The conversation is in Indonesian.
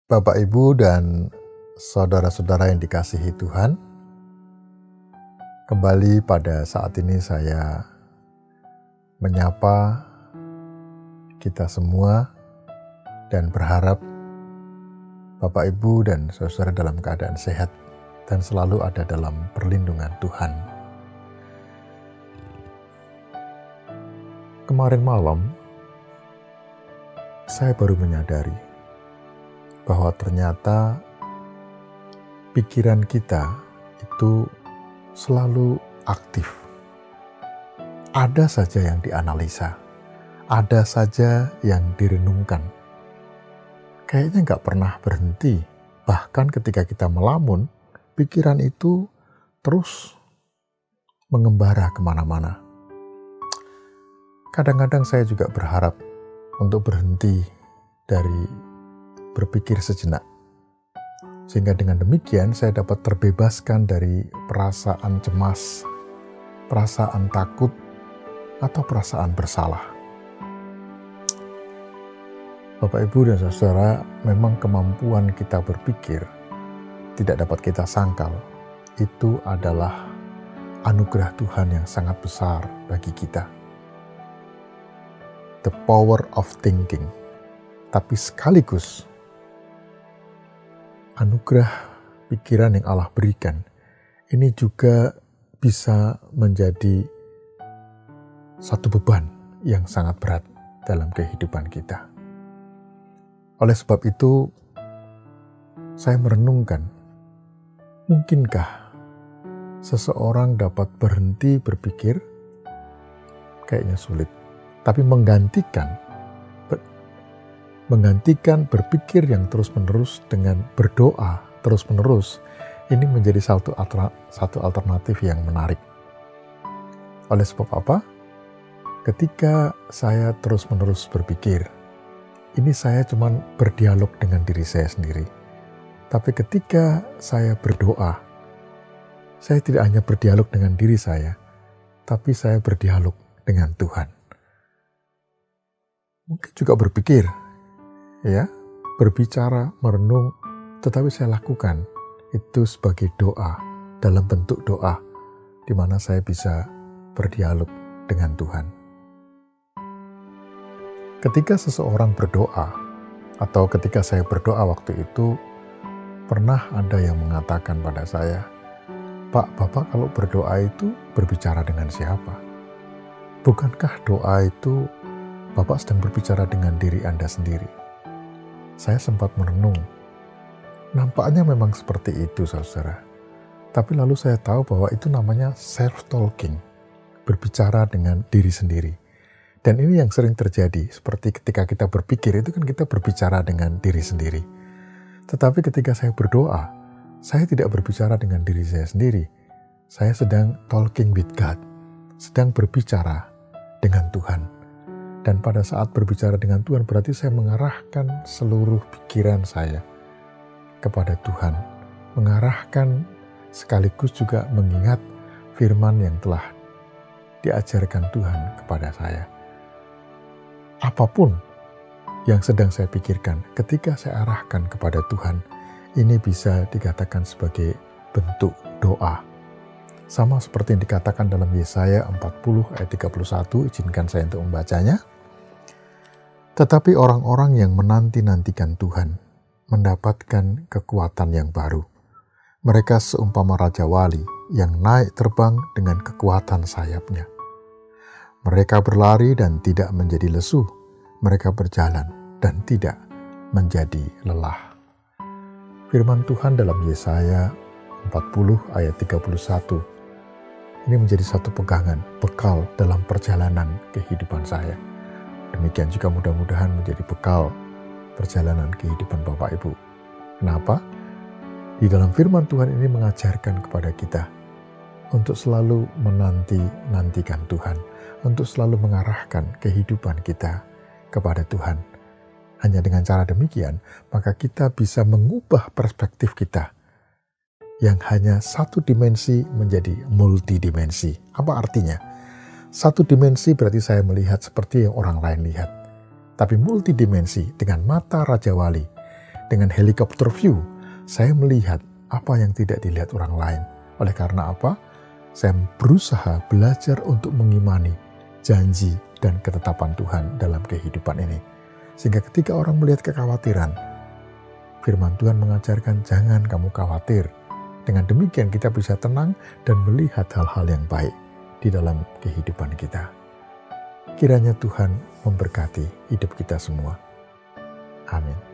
Bapak, Ibu, dan saudara-saudara yang dikasihi Tuhan, kembali pada saat ini saya menyapa kita semua dan berharap Bapak, Ibu, dan saudara dalam keadaan sehat dan selalu ada dalam perlindungan Tuhan. Kemarin malam, saya baru menyadari bahwa ternyata pikiran kita itu selalu aktif. Ada saja yang dianalisa, ada saja yang direnungkan. Kayaknya nggak pernah berhenti, bahkan ketika kita melamun, pikiran itu terus mengembara kemana-mana. Kadang-kadang saya juga berharap untuk berhenti dari berpikir sejenak. Sehingga dengan demikian saya dapat terbebaskan dari perasaan cemas, perasaan takut, atau perasaan bersalah. Bapak, Ibu, dan saudara, memang kemampuan kita berpikir tidak dapat kita sangkal. Itu adalah anugerah Tuhan yang sangat besar bagi kita. The power of thinking. Tapi sekaligus anugerah pikiran yang Allah berikan ini juga bisa menjadi satu beban yang sangat berat dalam kehidupan kita. Oleh sebab itu, saya merenungkan, mungkinkah seseorang dapat berhenti berpikir? Kayaknya sulit. Tapi menggantikan berpikir yang terus-menerus dengan berdoa terus-menerus, ini menjadi satu alternatif yang menarik. Oleh sebab apa? Ketika saya terus-menerus berpikir, ini saya cuma berdialog dengan diri saya sendiri. Tapi ketika saya berdoa, saya tidak hanya berdialog dengan diri saya, tapi saya berdialog dengan Tuhan. Mungkin juga berpikir, berbicara, merenung, tetapi saya lakukan itu sebagai doa, dalam bentuk doa, di mana saya bisa berdialog dengan Tuhan. Ketika seseorang berdoa, atau ketika saya berdoa waktu itu, pernah ada yang mengatakan pada saya, "Pak, Bapak kalau berdoa itu berbicara dengan siapa? Bukankah doa itu Bapak sedang berbicara dengan diri Anda sendiri?" Saya sempat merenung. Nampaknya memang seperti itu, saudara. Tapi lalu saya tahu bahwa itu namanya self-talking, berbicara dengan diri sendiri. Dan ini yang sering terjadi, seperti ketika kita berpikir, itu kan kita berbicara dengan diri sendiri. Tetapi ketika saya berdoa, saya tidak berbicara dengan diri saya sendiri. Saya sedang talking with God, sedang berbicara dengan Tuhan. Dan pada saat berbicara dengan Tuhan, berarti saya mengarahkan seluruh pikiran saya kepada Tuhan. Mengarahkan sekaligus juga mengingat firman yang telah diajarkan Tuhan kepada saya. Apapun yang sedang saya pikirkan, ketika saya arahkan kepada Tuhan, ini bisa dikatakan sebagai bentuk doa. Sama seperti yang dikatakan dalam Yesaya 40 ayat 31, izinkan saya untuk membacanya. Tetapi orang-orang yang menanti-nantikan Tuhan mendapatkan kekuatan yang baru. Mereka seumpama Raja Wali yang naik terbang dengan kekuatan sayapnya. Mereka berlari dan tidak menjadi lesu. Mereka berjalan dan tidak menjadi lelah. Firman Tuhan dalam Yesaya 40 ayat 31. Ini menjadi satu pegangan, bekal dalam perjalanan kehidupan saya. Demikian juga mudah-mudahan menjadi bekal perjalanan kehidupan Bapak Ibu. Kenapa? Di dalam firman Tuhan ini mengajarkan kepada kita untuk selalu menanti-nantikan Tuhan, untuk selalu mengarahkan kehidupan kita kepada Tuhan. Hanya dengan cara demikian, maka kita bisa mengubah perspektif kita yang hanya satu dimensi menjadi multidimensi. Apa artinya? Satu dimensi berarti saya melihat seperti yang orang lain lihat. Tapi multidimensi dengan mata Raja Wali, Dengan helikopter view, saya melihat apa yang tidak dilihat orang lain. Oleh karena apa? Saya berusaha belajar untuk mengimani janji dan ketetapan Tuhan dalam kehidupan ini. Sehingga ketika orang melihat kekhawatiran, firman Tuhan mengajarkan jangan kamu khawatir. Dengan demikian kita bisa tenang dan melihat hal-hal yang baik di dalam kehidupan kita. Kiranya Tuhan memberkati hidup kita semua. Amin.